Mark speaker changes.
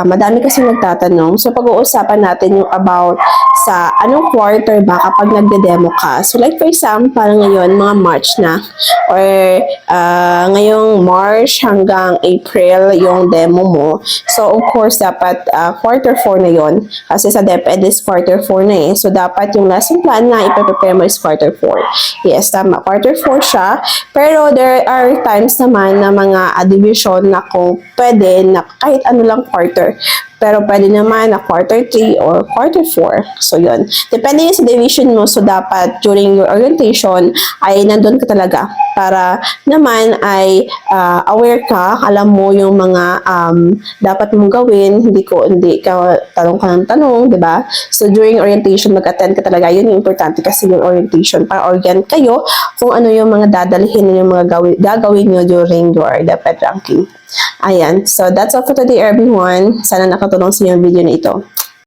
Speaker 1: Madami kasi nagtatanong. So, pag-uusapan natin yung about sa anong quarter ba kapag nagde-demo ka. So, like for example, ngayon, mga March na, or ngayong March hanggang April yung demo mo. So, of course, dapat quarter 4 na yon. Kasi sa DepEd is quarter 4 na eh. So, dapat yung lesson plan na ipaprepare mo is quarter 4. Yes, tama. Quarter 4 siya. Pero there are times naman na mga division na kung pwede na kahit ano lang quarter. Pero pwede naman na quarter 3 or quarter 4. So, yun. Depende yun sa division mo. So, dapat during your orientation ay nandun ka talaga para naman ay aware ka, alam mo yung mga dapat mong gawin, hindi ka tanong ka ng tanong, di ba? So, during orientation, mag-attend ka talaga. Yun yung importante kasi yung orientation para orient kayo kung ano yung mga dadalhin yung mga gagawin nyo during your DepEd ranking. Ayan. So, that's all for today, everyone. Sana nakatulong sa inyo yung video na ito.